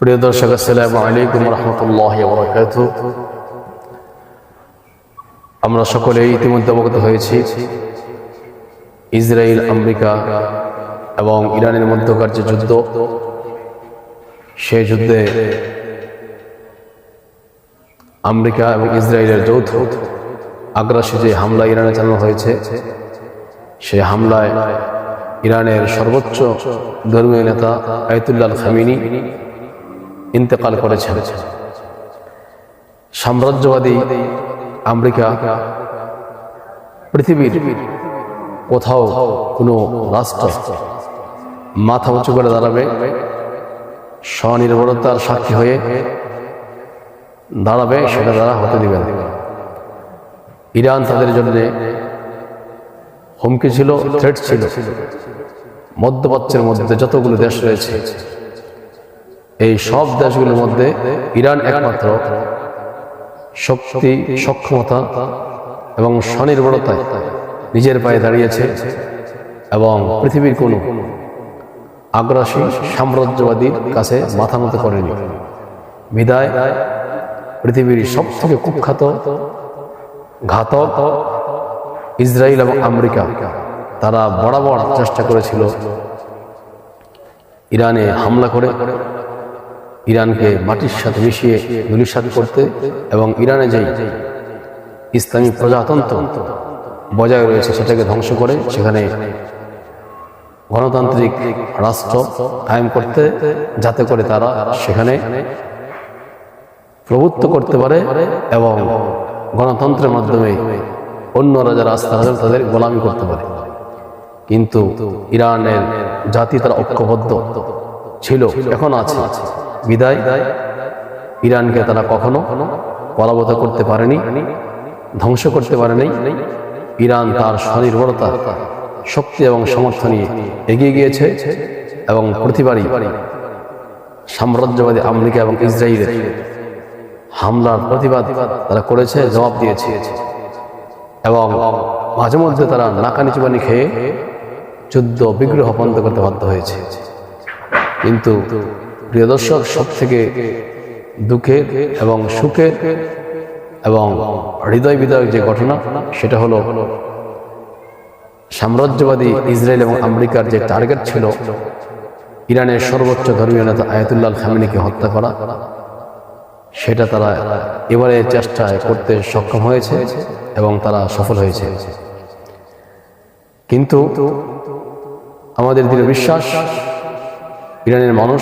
প্রিয় দর্শক, আসসালামু আলাইকুম রহমতুল্লাহি ওয়া বারাকাতুহু। আমরা সকলেই ইতিমধ্যে অবগত হয়েছি ইসরায়েল, আমেরিকা এবং ইরানের মধ্যকার যে যুদ্ধ, সেই যুদ্ধে আমেরিকা এবং ইসরায়েলের যৌথ আগ্রাসী যে হামলা ইরানে চালানো হয়েছে, সেই হামলায় ইরানের সর্বোচ্চ ধর্মীয় নেতা আয়াতুল্লাহ খামেনি ইন্তেকাল করেছেন। সাম্রাজ্যবাদী আমেরিকা পৃথিবীর কোথাও কোনো রাষ্ট্র মাথা উঁচু করে দাঁড়াবে, স্বনির্ভরতার সাক্ষী হয়ে দাঁড়াবে, সেটা তারা হতে দিবে না। ইরান তাদের জন্য হুমকি ছিল, থ্রেট ছিল। মধ্যপ্রাচ্যের মধ্যে যতগুলো দেশ রয়েছে, এই সব দেশগুলোর মধ্যে ইরান একমাত্র শক্তি, সক্ষমতা এবং স্বনির্ভরতায় নিজের পায়ে দাঁড়িয়েছে এবং পৃথিবীর কোনো আগ্রাসী সাম্রাজ্যবাদীর কাছে মাথা নত করেনি। বিদায় পৃথিবীর সবথেকে কুখ্যাত ঘাতক ইসরায়েল এবং আমেরিকা, তারা বরাবর চেষ্টা করেছিল ইরানে হামলা করে ইরানকে মাটির সাথে মিশিয়ে ধূলিসাৎ করতে এবং ইরানে যে ইসলামী প্রজাতন্ত্র বজায় রয়েছে সেটাকে ধ্বংস করে সেখানে গণতান্ত্রিক রাষ্ট্র কায়েম করতে, যাতে করে তারা সেখানে প্রভুত্ব করতে পারে এবং গণতন্ত্রের মাধ্যমে অন্যরা যারা আস্থা রাখেন তাদের গোলামি করতে পারে। কিন্তু ইরানের জাতি তারা ঐক্যবদ্ধ ছিল, এখন আছে। বিদায় ইরানকে তারা কখনো পরাভূত করতে পারেনি, ধ্বংস করতে পারেনি। ইরান তার স্বনির্ভরতা, শক্তি এবং সমর্থন নিয়ে এগিয়ে গিয়েছে এবং প্রতিবারই সাম্রাজ্যবাদী আমেরিকা এবং ইসরায়েলের হামলার প্রতিবাদ তারা করেছে, জবাব দিয়েছে এবং মাঝে মধ্যে তারা নাকানি চুবানি খেয়ে যুদ্ধ বিগ্রহ বন্ধ করতে বাধ্য হয়েছে। কিন্তু প্রিয় দর্শক, সব থেকে দুঃখের এবং সুখের এবং হৃদয় বিদায়ক যে ঘটনা, সেটা হলো সাম্রাজ্যবাদী ইসরায়েল এবং আমেরিকার যে টার্গেট ছিল ইরানের সর্বোচ্চ ধর্মীয় নেতা আয়াতুল্লাহ খামেনিকে হত্যা করা, সেটা তারা এবারে চেষ্টায় করতে সক্ষম হয়েছে এবং তারা সফল হয়েছে। কিন্তু আমাদের দৃঢ় বিশ্বাস, ইরানের মানুষ